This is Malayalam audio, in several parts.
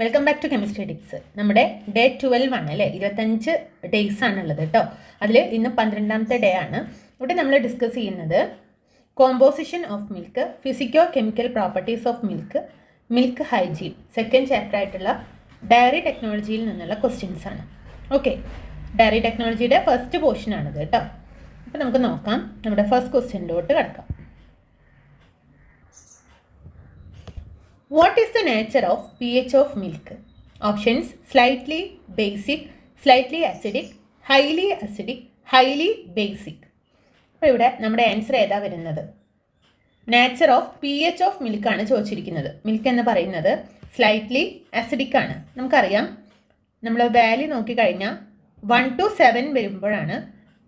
Welcome back to chemistry tips. നമ്മുടെ ഡേ 12 ആണ് അല്ലേ, 25 ഡേയ്സ് ആണുള്ളത് കേട്ടോ. അതിൽ ഇന്ന് 12ാമത്തെ ഡേ ആണ്. ഇവിടെ നമ്മൾ ഡിസ്കസ് ചെയ്യുന്നത് composition of milk, physico chemical properties of milk, milk hygiene, second chapter ആയിട്ടുള്ള ഡയറി ടെക്നോളജിയിൽ നിന്നുള്ള ക്വസ്റ്റ്യൻസ് ആണ്. ഓക്കെ, ഡയറി ടെക്നോളജിയുടെ ഫസ്റ്റ് പോർഷൻ ആണിത് കേട്ടോ. അപ്പോൾ നമുക്ക് നോക്കാം, നമ്മുടെ ഫസ്റ്റ് ക്വസ്റ്റ്യനിലോട്ട് കിടക്കാം. What is the nature of pH of milk? Options: slightly basic, slightly acidic, highly basic. അപ്പോൾ ഇവിടെ നമ്മുടെ ആൻസർ ഏതാ വരുന്നത്? Nature of pH of milk ആണ് ചോദിച്ചിരിക്കുന്നത്. മിൽക്ക് എന്ന് പറയുന്നത് സ്ലൈറ്റ്ലി അസിഡിക് ആണ്. നമുക്കറിയാം, നമ്മൾ വാല്യൂ നോക്കിക്കഴിഞ്ഞാൽ 1 to 7 വരുമ്പോഴാണ്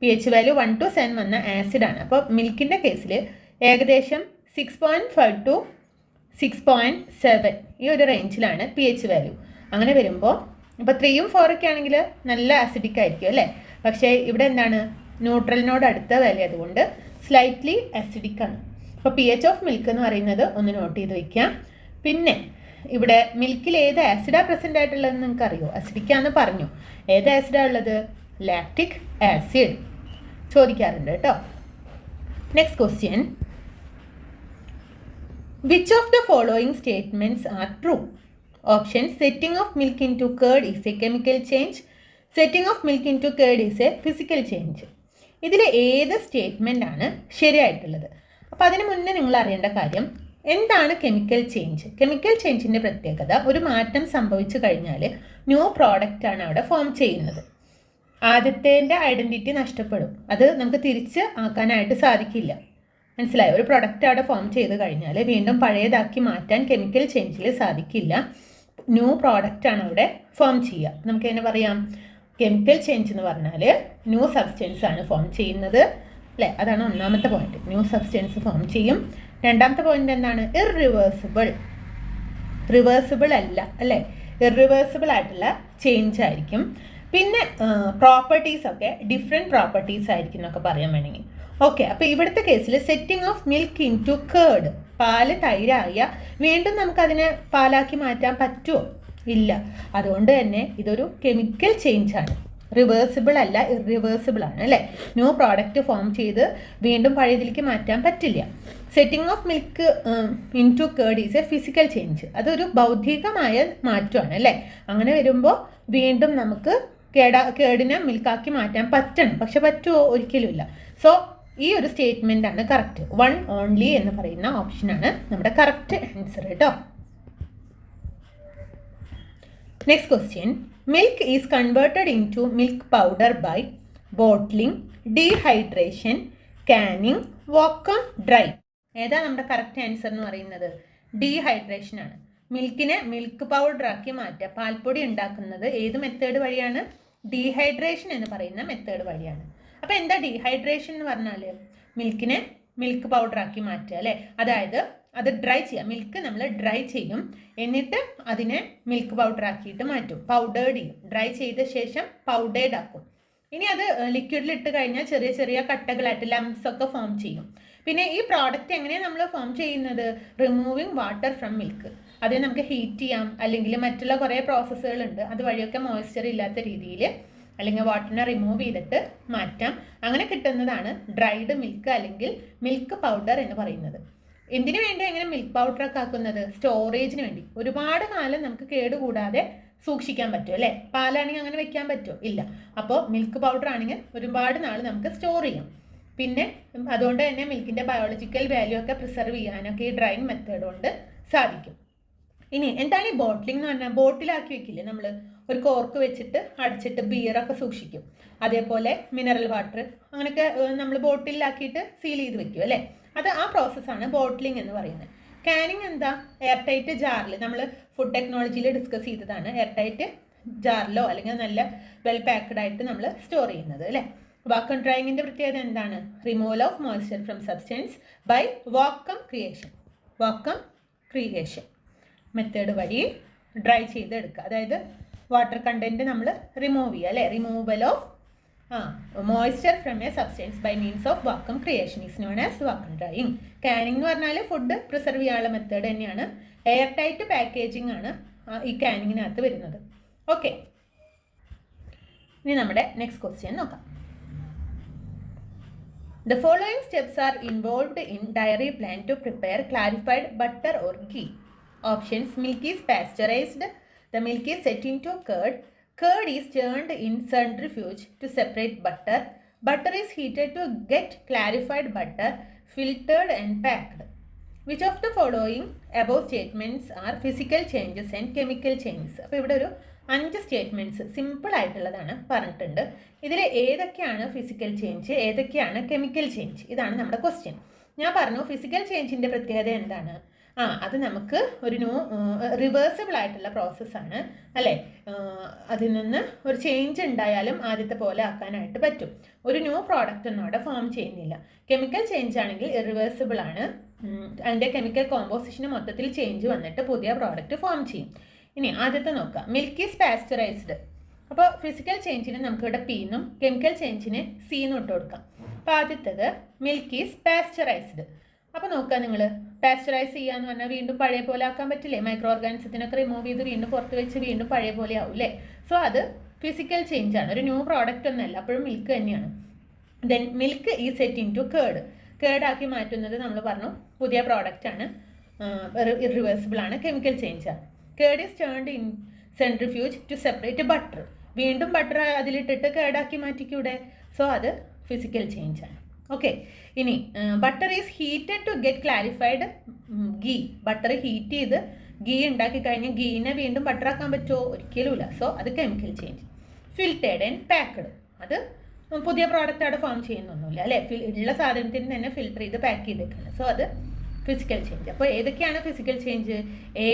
pH വാല്യൂ 1 to 7 വന്ന ആസിഡാണ്. അപ്പോൾ മിൽക്കിൻ്റെ കേസിൽ ഏകദേശം 6.5 to 6.7 ഈ ഒരു റേഞ്ചിലാണ് pH വാല്യൂ. അങ്ങനെ വരുമ്പോൾ ഇപ്പോൾ 3ഉം 4ഒക്കെ ആണെങ്കിൽ നല്ല അസിഡിക് ആയിരിക്കും അല്ലേ. പക്ഷേ ഇവിടെ എന്താണ്, ന്യൂട്രലിനോട് അടുത്ത വാല്യൂ, അതുകൊണ്ട് സ്ലൈറ്റ്ലി അസിഡിക് ആണ്. അപ്പോൾ pH ഓഫ് മിൽക്ക് എന്ന് പറയുന്നത് ഒന്ന് നോട്ട് ചെയ്ത് വയ്ക്കാം. പിന്നെ ഇവിടെ മിൽക്കിൽ ഏത് ആസിഡാണ് പ്രസൻ്റ് ആയിട്ടുള്ളതെന്ന് നിങ്ങൾക്ക് അറിയോ? അസിഡിക്കാന്ന് പറഞ്ഞു. ഏത് ആസിഡാണ് ഉള്ളത്? ലാക്റ്റിക് ആസിഡ് ചോദിക്കാറുണ്ട് കേട്ടോ. Next question: Which of the following statements are true? Options: setting of milk into curd is a chemical change. Setting of milk into curd is a physical change. ഇതിൽ ഏത് സ്റ്റേറ്റ്മെൻ്റ് ആണ് ശരിയായിട്ടുള്ളത്? അപ്പോൾ അതിന് മുന്നേ നിങ്ങൾ അറിയേണ്ട കാര്യം എന്താണ് കെമിക്കൽ ചേഞ്ച്. കെമിക്കൽ ചേഞ്ചിൻ്റെ പ്രത്യേകത, ഒരു മാറ്റം സംഭവിച്ചു കഴിഞ്ഞാൽ ന്യൂ പ്രോഡക്റ്റ് ആണ് അവിടെ ഫോം ചെയ്യുന്നത്. ആദ്യത്തേൻ്റെ ഐഡൻറ്റിറ്റി നഷ്ടപ്പെടും, അത് നമുക്ക് തിരിച്ച് ആക്കാനായിട്ട് സാധിക്കില്ല. മനസ്സിലായോ? ഒരു പ്രൊഡക്റ്റ് അവിടെ ഫോം ചെയ്ത് കഴിഞ്ഞാൽ വീണ്ടും പഴയതാക്കി മാറ്റാൻ കെമിക്കൽ ചേഞ്ചിൽ സാധിക്കില്ല. ന്യൂ പ്രോഡക്റ്റാണ് അവിടെ ഫോം ചെയ്യുക. നമുക്ക് എങ്ങനെ പറയാം? കെമിക്കൽ ചേഞ്ച് എന്ന് പറഞ്ഞാൽ ന്യൂ സബ്സ്റ്റൻസ് ആണ് ഫോം ചെയ്യുന്നത് അല്ലേ. അതാണ് ഒന്നാമത്തെ പോയിന്റ്, ന്യൂ സബ്സ്റ്റൻസ് ഫോം ചെയ്യും. രണ്ടാമത്തെ പോയിന്റ് എന്താണ്? റിവേഴ്സിബിൾ അല്ല അല്ലേ, ഇറിവേഴ്സിബിൾ ആയിട്ടുള്ള ചേഞ്ച് ആയിരിക്കും. പിന്നെ പ്രോപ്പർട്ടീസൊക്കെ ഡിഫറെൻറ്റ് പ്രോപ്പർട്ടീസ് ആയിരിക്കും എന്നൊക്കെ പറയാൻ വേണമെങ്കിൽ. ഓക്കെ, അപ്പോൾ ഇവിടുത്തെ കേസിൽ setting of milk into curd, പാല് തൈരായ വീണ്ടും നമുക്കതിനെ പാലാക്കി മാറ്റാൻ പറ്റുമോ? ഇല്ല. അതുകൊണ്ട് തന്നെ ഇതൊരു കെമിക്കൽ ചേഞ്ച് ആണ്, റിവേഴ്സിബിൾ അല്ല, ഇറിവേഴ്സിബിൾ ആണ് അല്ലേ. ന്യൂ പ്രോഡക്റ്റ് ഫോം ചെയ്ത് വീണ്ടും പഴയതിലേക്ക് മാറ്റാൻ പറ്റില്ല. Setting of milk into curd is a physical change, അതൊരു ബൗദ്ധികമായ മാറ്റമാണ് അല്ലേ. അങ്ങനെ വരുമ്പോൾ വീണ്ടും നമുക്ക് കേടിനെ മിൽക്കാക്കി മാറ്റാൻ പറ്റണം. പക്ഷെ പറ്റുമോ? ഒരിക്കലുമില്ല. സോ ഈ ഒരു സ്റ്റേറ്റ്മെൻ്റ് ആണ് കറക്റ്റ്. 1 ഓൺലി എന്ന് പറയുന്ന ഓപ്ഷനാണ് നമ്മുടെ കറക്റ്റ് ആൻസർ കേട്ടോ. Next question: milk is converted into milk powder by bottling, dehydration, canning, vacuum, dry. ഏതാ നമ്മുടെ കറക്റ്റ് ആൻസർ എന്ന് പറയുന്നത്? ഡീഹൈഡ്രേഷൻ ആണ്. മിൽക്കിനെ മിൽക്ക് പൗഡറാക്കി മാറ്റുക, പാൽപ്പൊടി ഉണ്ടാക്കുന്നത് ഏത് മെത്തേഡ് വഴിയാണ്? ഡീഹൈഡ്രേഷൻ എന്ന് പറയുന്ന മെത്തേഡ് വഴിയാണ്. അപ്പോൾ എന്താ ഡീഹൈഡ്രേഷൻ എന്ന് പറഞ്ഞാൽ? മിൽക്കിനെ മിൽക്ക് പൗഡറാക്കി മാറ്റുക അല്ലേ. അതായത് അത് ഡ്രൈ ചെയ്യുക. മിൽക്ക് നമ്മൾ ഡ്രൈ ചെയ്യും, എന്നിട്ട് അതിനെ മിൽക്ക് പൗഡറാക്കിയിട്ട് മാറ്റും, പൗഡേർഡ് ചെയ്യും. ഡ്രൈ ചെയ്ത ശേഷം പൗഡേർഡ് ആക്കും. ഇനി അത് ലിക്വിഡിൽ ഇട്ട് കഴിഞ്ഞാൽ ചെറിയ ചെറിയ കട്ടകളായിട്ട് ലംസ് ഒക്കെ ഫോം ചെയ്യും. പിന്നെ ഈ പ്രോഡക്റ്റ് എങ്ങനെയാണ് നമ്മൾ ഫോം ചെയ്യുന്നത്? Removing water from milk. അത് നമുക്ക് ഹീറ്റ് ചെയ്യാം, അല്ലെങ്കിൽ മറ്റുള്ള കുറേ പ്രോസസ്സുകളുണ്ട്. അതുവഴിയൊക്കെ മോയ്സ്ചർ ഇല്ലാത്ത രീതിയിൽ അല്ലെങ്കിൽ വാട്ടറിനെ റിമൂവ് ചെയ്തിട്ട് മാറ്റാം. അങ്ങനെ കിട്ടുന്നതാണ് ഡ്രൈഡ് മിൽക്ക് അല്ലെങ്കിൽ മിൽക്ക് പൗഡർ എന്ന് പറയുന്നത്. എന്തിനു വേണ്ടി അങ്ങനെ മിൽക്ക് പൗഡറൊക്കെ ആക്കുന്നത്? സ്റ്റോറേജിന് വേണ്ടി. ഒരുപാട് കാലം നമുക്ക് കേടുകൂടാതെ സൂക്ഷിക്കാൻ പറ്റും അല്ലേ. പാലാണെങ്കിൽ അങ്ങനെ വെക്കാൻ പറ്റുമോ? ഇല്ല. അപ്പോൾ മിൽക്ക് പൗഡർ ആണെങ്കിൽ ഒരുപാട് നാൾ നമുക്ക് സ്റ്റോർ ചെയ്യാം. പിന്നെ അതുകൊണ്ട് തന്നെ മിൽക്കിൻ്റെ ബയോളജിക്കൽ വാല്യൂ ഒക്കെ പ്രിസർവ് ചെയ്യാനൊക്കെ ഈ ഡ്രൈയിങ് മെത്തേഡ് കൊണ്ട് സാധിക്കും. ഇനി എന്താണ് ഈ ബോട്ടിലിംഗ് എന്ന് പറഞ്ഞാൽ? ബോട്ടിലാക്കി വെക്കില്ലേ നമ്മൾ, ഒരു കോർക്ക് വെച്ചിട്ട് അടച്ചിട്ട് ബിയറൊക്കെ സൂക്ഷിക്കും. അതേപോലെ മിനറൽ വാട്ടർ അങ്ങനെയൊക്കെ നമ്മൾ ബോട്ടിലാക്കിയിട്ട് സീൽ ചെയ്ത് വെക്കും അല്ലേ. അത് ആ പ്രോസസ്സാണ് ബോട്ടിലിംഗ് എന്ന് പറയുന്നത്. കാനിങ് എന്താ? എയർ ടൈറ്റ് ജാറിൽ, നമ്മൾ ഫുഡ് ടെക്നോളജിയിൽ ഡിസ്കസ് ചെയ്തതാണ്. എയർ ടൈറ്റ് ജാറിലോ അല്ലെങ്കിൽ നല്ല വെൽ പാക്ക്ഡ് ആയിട്ട് നമ്മൾ സ്റ്റോർ ചെയ്യുന്നത് അല്ലേ. വാക്വം ഡ്രൈയിങ്ങിൻ്റെ പ്രത്യേകത എന്താണ്? Removal of moisture from substance by vacuum creation method വഴി ഡ്രൈ ചെയ്തെടുക്കുക. അതായത് വാട്ടർ കണ്ടൻറ്റ് നമ്മൾ റിമൂവ് ചെയ്യുക അല്ലേ. Removal of moisture from a substance by means of vacuum creation is known as vacuum drying. Canning എന്ന് പറഞ്ഞാൽ ഫുഡ് പ്രിസർവ് ചെയ്യാനുള്ള മെത്തേഡ് തന്നെയാണ്. എയർ ടൈറ്റ് പാക്കേജിംഗ് ആണ് ഈ കാനിങ്ങിനകത്ത് വരുന്നത്. ഓക്കെ, ഇനി നമ്മുടെ നെക്സ്റ്റ് ക്വസ്റ്റ്യൻ നോക്കാം. The following steps are involved in dairy plant to prepare clarified butter or ghee. Options: milk is pasteurized, the milk is set into curd, curd is churned in centrifuge to separate butter, butter is heated to get clarified butter, filtered and packed. Which of the following above statements are physical changes and chemical changes? അപ്പോൾ ഇവിടെ ഒരു 5 സ്റ്റേറ്റ്മെൻറ്റ്സ് സിമ്പിൾ ആയിട്ടുള്ളതാണ് പറഞ്ഞിട്ടുണ്ട്. ഇതിൽ ഏതൊക്കെയാണ് ഫിസിക്കൽ ചേഞ്ച്, ഏതൊക്കെയാണ് കെമിക്കൽ ചേഞ്ച്, ഇതാണ് നമ്മുടെ ക്വസ്റ്റ്യൻ. ഞാൻ പറഞ്ഞു ഫിസിക്കൽ ചേഞ്ചിൻ്റെ പ്രത്യേകത എന്താണ്? അത് നമുക്ക് ഒരു റിവേഴ്സിബിൾ ആയിട്ടുള്ള പ്രോസസ്സാണ് അല്ലേ. അതിൽ നിന്ന് ഒരു ചേഞ്ച് ഉണ്ടായാലും ആദ്യത്തെ പോലെ ആക്കാനായിട്ട് പറ്റും. ഒരു ന്യൂ പ്രോഡക്റ്റ് ഒന്നും അവിടെ ഫോം ചെയ്യുന്നില്ല. കെമിക്കൽ ചേഞ്ച് ആണെങ്കിൽ ഇറിവേഴ്സിബിൾ ആണ്. അതിൻ്റെ കെമിക്കൽ കോമ്പോസിഷന് മൊത്തത്തിൽ ചേഞ്ച് വന്നിട്ട് പുതിയ പ്രോഡക്റ്റ് ഫോം ചെയ്യും. ഇനി ആദ്യത്തെ നോക്കാം. Milk is pasteurised. അപ്പോൾ ഫിസിക്കൽ ചേഞ്ചിന് നമുക്കിവിടെ പി എന്നും കെമിക്കൽ ചേഞ്ചിന് സി എന്നും ഇട്ട് കൊടുക്കാം. അപ്പോൾ ആദ്യത്തേത് മിൽക്ക് ഈസ് പാസ്ചറൈസ്ഡ്. അപ്പോൾ നോക്കുക, നിങ്ങൾ പാസ്ചറൈസ് ചെയ്യാന്ന് പറഞ്ഞാൽ വീണ്ടും പഴയ പോലെ ആക്കാൻ പറ്റില്ലേ? മൈക്രോ ഓർഗാനിസത്തിനൊക്കെ റിമൂവ് ചെയ്ത് വീണ്ടും പുറത്ത് വെച്ച് വീണ്ടും പഴയ പോലെ ആവും അല്ലേ? സോ അത് ഫിസിക്കൽ ചേഞ്ചാണ്, ഒരു ന്യൂ പ്രോഡക്റ്റ് ഒന്നല്ല, അപ്പോഴും മിൽക്ക് തന്നെയാണ്. ദെൻ മിൽക്ക് ഈ സെറ്റ് ഇൻ ടു കേർഡ്. കേർഡാക്കി മാറ്റുന്നത് നമ്മൾ പറഞ്ഞു പുതിയ പ്രോഡക്റ്റാണ്, ഇറിവേഴ്സിബിൾ ആണ്, കെമിക്കൽ ചേഞ്ചാണ്. Curd is turned in centrifuge to separate butter. വീണ്ടും ബട്ടർ അതിലിട്ടിട്ട് കേർഡാക്കി മാറ്റിക്കൂടെ? സോ അത് ഫിസിക്കൽ ചേഞ്ചാണ്. ഓക്കെ, ഇനി butter is heated to get clarified ghee. Butter heat ചെയ്ത് ഗീ ഉണ്ടാക്കി കഴിഞ്ഞാൽ ഗീനെ വീണ്ടും ബട്ടറാക്കാൻ പറ്റുമോ? ഒരിക്കലുമില്ല. സോ അത് chemical change. Filtered and packed, അത് പുതിയ പ്രോഡക്റ്റ് അവിടെ ഫോം ചെയ്യുന്നൊന്നുമില്ല അല്ലേ, ഉള്ള സാധനത്തിന് തന്നെ ഫിൽറ്റർ ചെയ്ത് പാക്ക് ചെയ്തേക്കാണ്. സോ അത് ഫിസിക്കൽ ചേഞ്ച്. അപ്പോൾ ഏതൊക്കെയാണ് physical change? A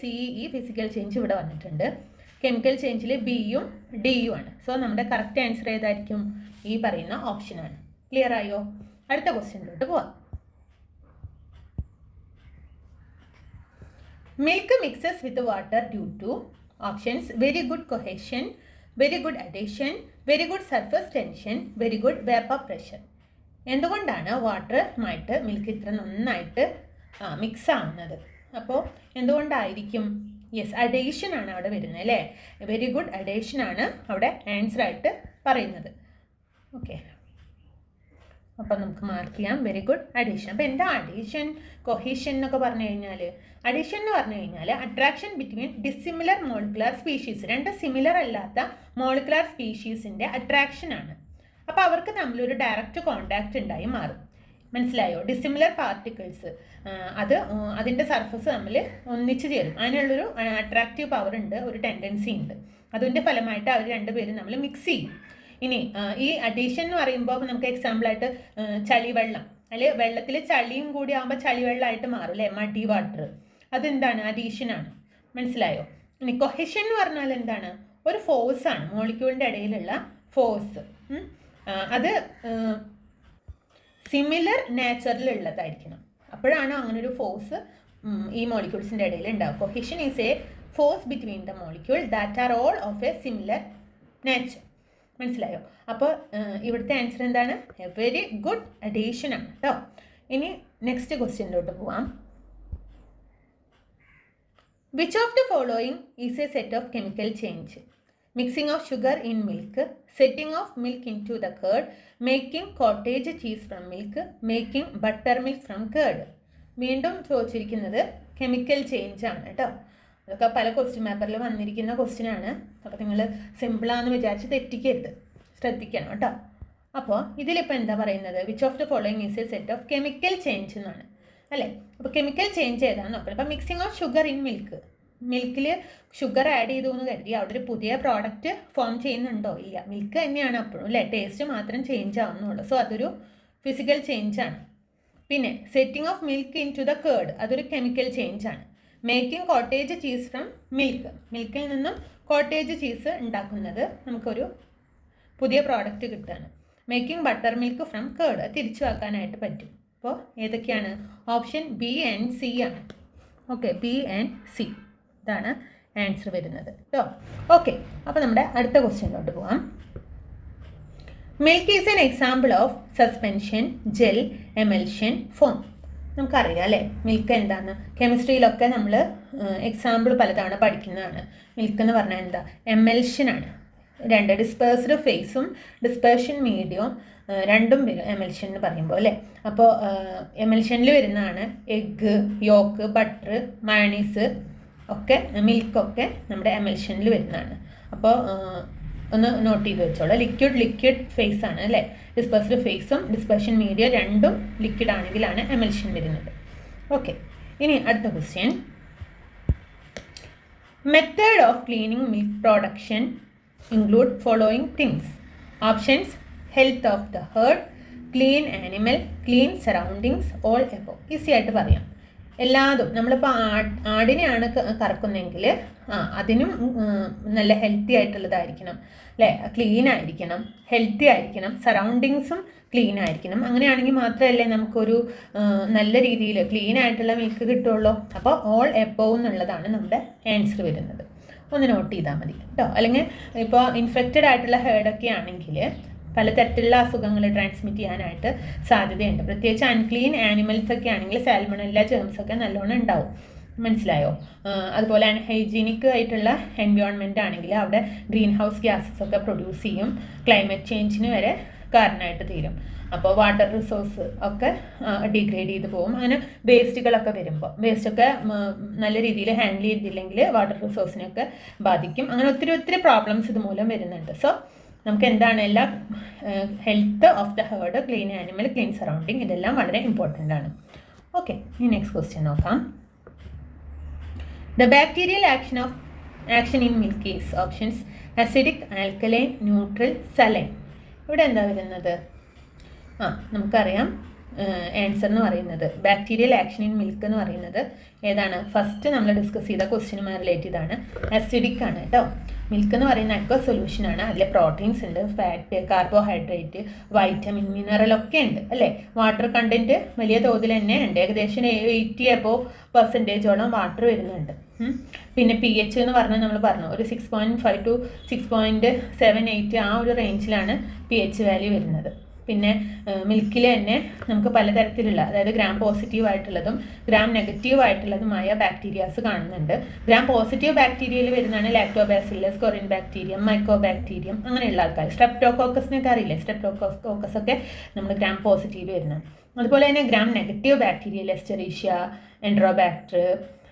C E physical change ഇവിടെ വന്നിട്ടുണ്ട്. കെമിക്കൽ ചേഞ്ചിൽ ബിയും ഡിയും ആണ്. സോ നമ്മുടെ കറക്റ്റ് ആൻസർ ഏതായിരിക്കും? ഈ പറയുന്ന ഓപ്ഷനാണ്. ക്ലിയർ ആയോ? അടുത്ത ക്വസ്റ്റ്യനിലോട്ട് പോവാം. Milk mixes with water due to options: very good cohesion, very good adhesion, very good surface tension, very good vapour pressure. എന്തുകൊണ്ടാണ് വാട്ടറുമായിട്ട് മിൽക്ക് ഇത്ര നന്നായിട്ട് മിക്സ് ആവുന്നത്? അപ്പോൾ എന്തുകൊണ്ടായിരിക്കും? യെസ്, അഡേഷനാണ് അവിടെ വരുന്നത് അല്ലേ. വെരി ഗുഡ് അഡേഷനാണ് അവിടെ ആൻസറായിട്ട് പറയുന്നത്. ഓക്കെ, അപ്പം നമുക്ക് മാർക്ക് ചെയ്യാം വെരി ഗുഡ് അഡീഷൻ. അപ്പോൾ എന്താ അഡീഷൻ, കൊഹീഷൻ എന്നൊക്കെ പറഞ്ഞു കഴിഞ്ഞാൽ? അഡീഷൻ എന്ന് പറഞ്ഞു കഴിഞ്ഞാൽ attraction between dissimilar molecular species, രണ്ട് സിമിലർ അല്ലാത്ത മോളിക്കുലർ സ്പീഷീസിൻ്റെ അട്രാക്ഷനാണ്. അപ്പോൾ അവർക്ക് തമ്മിലൊരു ഡയറക്റ്റ് കോണ്ടാക്റ്റ് ഉണ്ടായി മാറും. മനസ്സിലായോ? ഡിസിമിലർ പാർട്ടിക്കിൾസ് അതിൻ്റെ സർഫസ് തമ്മിൽ ഒന്നിച്ച് ചേരും. അതിനുള്ളൊരു അട്രാക്റ്റീവ് പവർ ഉണ്ട്, ഒരു ടെൻഡൻസി ഉണ്ട്. അതിൻ്റെ ഫലമായിട്ട് അവർ രണ്ടുപേരും നമ്മൾ മിക്സ് ചെയ്യും. ഇനി ഈ അഡീഷൻ എന്ന് പറയുമ്പോൾ നമുക്ക് എക്സാമ്പിളായിട്ട് ചളിവെള്ളം, അല്ലെങ്കിൽ വെള്ളത്തിൽ ചളിയും കൂടി ആകുമ്പോൾ ചളിവെള്ളമായിട്ട് മാറും അല്ലേ, മഡി വാട്ടർ. അതെന്താണ്? അഡീഷനാണ്. മനസ്സിലായോ? ഇനി കൊഹെഷൻ എന്ന് പറഞ്ഞാൽ എന്താണ്? ഒരു ഫോഴ്സാണ്, മോളിക്യൂളിൻ്റെ ഇടയിലുള്ള ഫോഴ്സ്. അത് സിമിലർ നേച്ചറിലുള്ളതായിരിക്കണം, അപ്പോഴാണ് അങ്ങനെ ഒരു ഫോഴ്സ് ഈ മോളിക്യൂൾസിൻ്റെ ഇടയിൽ ഉണ്ടാവും. Cohesion is a force between the molecule that are all of a similar nature. മനസ്സിലായോ? അപ്പോൾ ഇവിടുത്തെ ആൻസർ എന്താണ്? എ വെരി ഗുഡ് അഡീഷൻ ആണ് കേട്ടോ. ഇനി നെക്സ്റ്റ് ക്വസ്റ്റ്യനിലോട്ട് പോവാം. Which of the following is a set of chemical change? Mixing of sugar in milk, setting of milk into the curd, making cottage cheese from milk, making buttermilk from curd. വീണ്ടും ചോദിച്ചിരിക്കുന്നത് കെമിക്കൽ ചേഞ്ച് ആണ് കേട്ടോ. അതൊക്കെ പല ക്വസ്റ്റ്യൻ പേപ്പറിൽ വന്നിരിക്കുന്ന ക്വസ്റ്റ്യൻ ആണ്. അപ്പോൾ നിങ്ങൾ സിമ്പിളാണെന്ന് വിചാരിച്ച് തെറ്റിക്കരുത്, ശ്രദ്ധിക്കണം കേട്ടോ. അപ്പോൾ ഇതിലിപ്പോൾ എന്താ പറയുന്നത്? Which of the following is a set of chemical change എന്നാണ് അല്ലേ. അപ്പോൾ കെമിക്കൽ ചേഞ്ച് ഏതാണെന്ന് നോക്കണം. അപ്പോൾ mixing of sugar in milk, മിൽക്കിൽ ഷുഗർ ആഡ് ചെയ്തു എന്ന് കരുതി അവിടെ ഒരു പുതിയ പ്രോഡക്റ്റ് ഫോം ചെയ്യുന്നുണ്ടോ? ഇല്ല, മിൽക്ക് തന്നെയാണ് അപ്പോഴും അല്ലേ, ടേസ്റ്റ് മാത്രം ചേഞ്ച് ആവുന്നുള്ളൂ. സോ അതൊരു ഫിസിക്കൽ ചേഞ്ചാണ്. പിന്നെ setting of milk into the curd, അതൊരു കെമിക്കൽ ചേഞ്ചാണ്. Making cottage cheese from milk, മിൽക്കിൽ നിന്നും കോട്ടേജ് ചീസ് ഉണ്ടാക്കുന്നത് നമുക്കൊരു പുതിയ പ്രോഡക്റ്റ് കിട്ടുകയാണ്. Making butter milk from curd, തിരിച്ചു വെക്കാനായിട്ട് പറ്റും. അപ്പോൾ ഏതൊക്കെയാണ്? ഓപ്ഷൻ ബി ആൻഡ് സി ആണ്. ഓക്കെ, ബി ആൻഡ് സി, ഇതാണ് ആൻസർ വരുന്നത് കേട്ടോ. ഓക്കെ, അപ്പോൾ നമ്മുടെ അടുത്ത ക്വസ്റ്റ്യനിലോട്ട് പോവാം. Milk is an example of suspension, gel, emulsion, form. നമുക്കറിയാം അല്ലേ മിൽക്ക് എന്താണെന്ന്. കെമിസ്ട്രിയിലൊക്കെ നമ്മൾ എക്സാമ്പിൾ പലതവണ പഠിക്കുന്നതാണ്. മിൽക്ക് എന്ന് പറഞ്ഞാൽ എന്താ? എമൽഷനാണ്. രണ്ട് ഡിസ്പേഴ്സ്ഡ് ഫേസും ഡിസ്പേർഷൻ മീഡിയവും രണ്ടും വരും എമൽഷൻ എന്ന് പറയുമ്പോൾ അല്ലേ. അപ്പോൾ എമൽഷനിൽ വരുന്നതാണ് എഗ്ഗ്, യോക്ക്, ബട്ടർ, മയണീസ് ഒക്കെ, മിൽക്കൊക്കെ നമ്മുടെ എമൽഷനിൽ വരുന്നതാണ്. അപ്പോൾ ഒന്ന് നോട്ട് ചെയ്ത് വെച്ചോളൂ. ലിക്വിഡ് ഫേസ് ആണ് അല്ലേ. ഡിസ്പേഴ്സ്ഡ് ഫേസും ഡിസ്പേർഷൻ മീഡിയ രണ്ടും ലിക്വിഡ് ആണെങ്കിലാണ് എമൽഷൻ വരുന്നത്. ഓക്കെ, ഇനി അടുത്ത question. Method of cleaning milk production include following things. Options: health of the herd, clean animal, clean surroundings, all above. Easy ആയിട്ട് പറയാം. എല്ലാതും നമ്മളിപ്പോൾ ആടിനെയാണ് കറക്കുന്നതെങ്കിൽ അതിനും നല്ല ഹെൽത്തി ആയിട്ടുള്ളതായിരിക്കണം അല്ലേ, ക്ലീൻ ആയിരിക്കണം, ഹെൽത്തി ആയിരിക്കണം, സറൗണ്ടിങ്സും ക്ലീൻ ആയിരിക്കണം. അങ്ങനെയാണെങ്കിൽ മാത്രമല്ലേ നമുക്കൊരു നല്ല രീതിയിൽ ക്ലീൻ ആയിട്ടുള്ള മിൽക്ക് കിട്ടുള്ളൂ. അപ്പോൾ ഓൾ എബോവ് എന്നുള്ളതാണ് നമ്മുടെ ആൻസർ വരുന്നത്. ഒന്ന് നോട്ട് ചെയ്താൽ മതി കേട്ടോ. അല്ലെങ്കിൽ ഇപ്പോൾ ഇൻഫെക്റ്റഡ് ആയിട്ടുള്ള ഹേർഡൊക്കെ ആണെങ്കിൽ പലതരത്തിലുള്ള അസുഖങ്ങൾ ട്രാൻസ്മിറ്റ് ചെയ്യാനായിട്ട് സാധ്യതയുണ്ട്. പ്രത്യേകിച്ച് അൺക്ലീൻ ആനിമൽസ് ഒക്കെ ആണെങ്കിൽ സാൽമണല്ല ജേംസൊക്കെ നല്ലോണം ഉണ്ടാവും. മനസ്സിലായോ? അതുപോലെ അൺഹൈജീനിക് ആയിട്ടുള്ള എൻവയോൺമെൻ്റ് ആണെങ്കിൽ അവിടെ ഗ്രീൻ ഹൗസ് ഗ്യാസസ് ഒക്കെ പ്രൊഡ്യൂസ് ചെയ്യും, ക്ലൈമറ്റ് ചേഞ്ചിന് വരെ കാരണമായിട്ട് തീരും. അപ്പോൾ വാട്ടർ റിസോഴ്സ് ഒക്കെ ഡിഗ്രേഡ് ചെയ്ത് പോകും. അങ്ങനെ വേസ്റ്റുകളൊക്കെ വരുമ്പോൾ വേസ്റ്റൊക്കെ നല്ല രീതിയിൽ ഹാൻഡിൽ ചെയ്തില്ലെങ്കിൽ വാട്ടർ റിസോഴ്സിനെയൊക്കെ ബാധിക്കും. അങ്ങനെ ഒത്തിരി പ്രോബ്ലംസ് ഇതുമൂലം വരുന്നുണ്ട്. സോ നമുക്ക് എന്താണ് എല്ലാ health of the heard, clean animal, clean surrounding, ഇതെല്ലാം വളരെ ഇമ്പോർട്ടൻ്റ് ആണ്. ഓക്കെ, ഇനി നെക്സ്റ്റ് ക്വസ്റ്റ്യൻ നോക്കാം. The bacterial action in milk is options acidic, alkaline, neutral, saline. ഇവിടെ എന്താ വരുന്നത്? നമുക്കറിയാം ആൻസർ എന്ന് പറയുന്നത് ബാക്ടീരിയൽ ആക്ഷൻ ഇൻ മിൽക്ക് എന്ന് പറയുന്നത് ഏതാണ്? ഫസ്റ്റ് നമ്മൾ ഡിസ്കസ് ചെയ്ത ക്വസ്റ്റ്യനുമായി റിലേറ്റ് ചെയ്താണ്. അസിഡിക് ആണ് കേട്ടോ. മിൽക്ക് എന്ന് പറയുന്ന അക്വ സൊല്യൂഷനാണ്. അതിൽ പ്രോട്ടീൻസ് ഉണ്ട്, ഫാറ്റ്, കാർബോഹൈഡ്രേറ്റ്, വൈറ്റമിൻ, മിനറലൊക്കെ ഉണ്ട് അല്ലേ. വാട്ടർ കണ്ടൻറ്റ് വലിയ തോതിൽ തന്നെ ഉണ്ട്. ഏകദേശം 80% വാട്ടർ വരുന്നുണ്ട്. പിന്നെ pH എന്ന് പറഞ്ഞാൽ നമ്മൾ പറഞ്ഞു ഒരു 6.5 to 6.78 ആ ഒരു റേഞ്ചിലാണ് pH വാല്യൂ വരുന്നത്. പിന്നെ മിൽക്കിൽ തന്നെ നമുക്ക് പലതരത്തിലുള്ള, അതായത് ഗ്രാം പോസിറ്റീവ് ആയിട്ടുള്ളതും ഗ്രാം നെഗറ്റീവ് ആയിട്ടുള്ളതുമായ ബാക്ടീരിയാസ് കാണുന്നുണ്ട്. ഗ്രാം പോസിറ്റീവ് ബാക്ടീരിയയിൽ വരുന്നതാണ് ലാക്ടോബാസില്ലസ്, കൊറിൻ ബാക്ടീരിയം, മൈക്കോ ബാക്ടീരിയം, അങ്ങനെയുള്ള ആൾക്കാർ. സ്ട്രെപ്റ്റോകോക്കസിനൊക്കെ അറിയില്ലേ? സ്ട്രെപ്റ്റോകോക്കസ് ഒക്കെ നമ്മൾ ഗ്രാം പോസിറ്റീവ് വരുന്നത്. അതുപോലെ തന്നെ gram negative bacteria Escherichia, Enterobacter,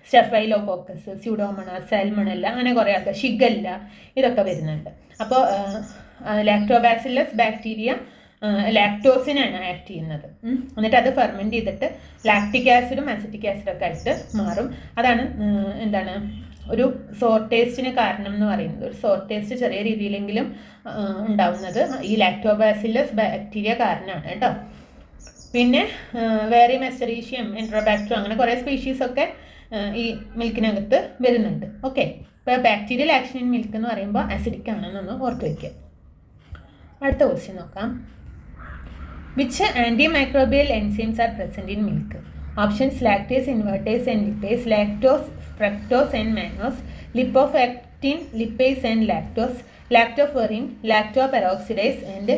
Staphylococcus, Pseudomonas, Salmonella, അങ്ങനെ കുറേ ആൾക്കാർ, ഷിഗല്ല, ഇതൊക്കെ വരുന്നുണ്ട്. അപ്പോൾ ലാക്ടോബാസില്ലസ് ബാക്ടീരിയ ലാക്ടോസിനാണ് ആക്ട് ചെയ്യുന്നത്. എന്നിട്ട് അത് ഫെർമെൻറ്റ് ചെയ്തിട്ട് ലാക്റ്റിക് ആസിഡും അസിറ്റിക് ആസിഡൊക്കെ ആയിട്ട് മാറും. അതാണ് എന്താണ് ഒരു സോർ ടേസ്റ്റിന് കാരണം എന്ന് പറയുന്നത്. ഒരു സോർ ടേസ്റ്റ് ചെറിയ രീതിയിലെങ്കിലും ഉണ്ടാവുന്നത് ഈ ലാക്ടോബാസില്ലസ് ബാക്ടീരിയ കാരണമാണ് കേട്ടോ. പിന്നെ വേറെയും എസ്റ്ററീഷ്യം, എൻട്രോബാക്ടറും, അങ്ങനെ കുറേ സ്പീഷീസൊക്കെ ഈ മിൽക്കിനകത്ത് വരുന്നുണ്ട്. ഓക്കെ, ഇപ്പോൾ ബാക്ടീരിയൽ ആക്ഷൻ ഇൻ മിൽക്ക് എന്ന് പറയുമ്പോൾ അസിഡിക് ആണെന്നൊന്ന് ഓർത്ത് വയ്ക്കുക. അടുത്ത ക്വസ്റ്റ്യൻ നോക്കാം. Which antimicrobial enzymes are present in milk? Options: lactase, invertase and lipase, lactose, fructose and mannose, lipofectin, lipase and lactose, lactoferrin, lactoperoxidase and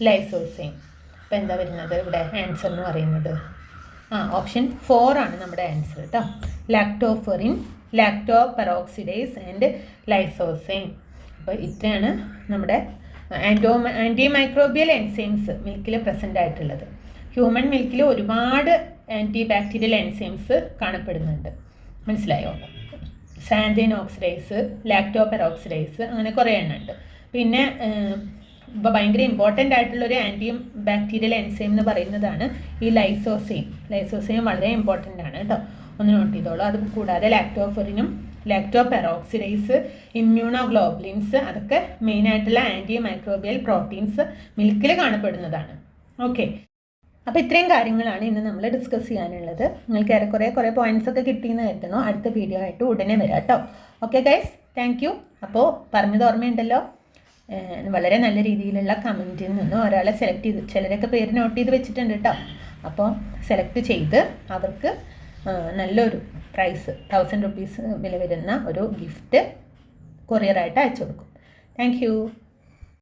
lysosine. അപ്പോൾ എന്താ വരുന്നത് ഇവിടെ ആൻസർ എന്ന് പറയുന്നത്? ഓപ്ഷൻ 4 ആണ് നമ്മുടെ ആൻസർ കേട്ടോ. Lactoferrin, lactoperoxidase and lysozyme. അപ്പോൾ ഇത്രയാണ് നമ്മുടെ ആൻറ്റിമൈക്രോബിയൽ എൻസൈംസ് മിൽക്കിൽ പ്രസൻ്റ് ആയിട്ടുള്ളത്. ഹ്യൂമൻ മിൽക്കിൽ ഒരുപാട് ആൻറ്റി ബാക്ടീരിയൽ എൻസൈംസ് കാണപ്പെടുന്നുണ്ട്. മനസ്സിലായോ? സാന്തിൻ ഓക്സിഡൈസ്, ലാക്ടോപെറോക്സിഡൈസ്, അങ്ങനെ കുറേ എണ്ണം ഉണ്ട്. പിന്നെ ഇപ്പോൾ ഭയങ്കര ഇമ്പോർട്ടൻ്റ് ആയിട്ടുള്ളൊരു ആൻറ്റി ബാക്ടീരിയൽ എൻസൈം എന്ന് പറയുന്നതാണ് ഈ ലൈസോസൈൻ. ലൈസോസൈൻ വളരെ ഇമ്പോർട്ടൻ്റ് ആണ് കേട്ടോ, ഒന്ന് നോട്ട് ചെയ്തോളൂ. അത് കൂടാതെ ലാക്ടോഫെറിനും ലാക്ടോപെറോക്സിഡൈസ്, ഇമ്മ്യൂണോഗ്ലോബുലിൻസ്, അതൊക്കെ മെയിനായിട്ടുള്ള ആൻറ്റി മൈക്രോബിയൽ പ്രോട്ടീൻസ് മിൽക്കിൽ കാണപ്പെടുന്നതാണ്. ഓക്കെ, അപ്പോൾ ഇത്രയും കാര്യങ്ങളാണ് ഇന്ന് നമ്മൾ ഡിസ്കസ് ചെയ്യാനുള്ളത്. നിങ്ങൾക്ക് കുറേ പോയിൻറ്റ്സ് ഒക്കെ കിട്ടിയെന്ന് കരുതുന്നു. അടുത്ത വീഡിയോ ആയിട്ട് ഉടനെ വരാം കേട്ടോ. Okay guys, thank you. അപ്പോൾ പറഞ്ഞത് ഓർമ്മയുണ്ടല്ലോ, വളരെ നല്ല രീതിയിലുള്ള കമൻറ്റിൽ നിന്ന് ഒരാളെ സെലക്ട് ചെയ്ത്, ചിലരൊക്കെ പേര് നോട്ട് ചെയ്ത് വെച്ചിട്ടുണ്ട് കേട്ടോ. അപ്പോൾ സെലക്ട് ചെയ്ത് അവർക്ക് നല്ലൊരു പ്രൈസ് 1000 rupees വില വരുന്ന ഒരു ഗിഫ്റ്റ് കൊറിയറായിട്ട് അയച്ചു കൊടുക്കും. Thank you.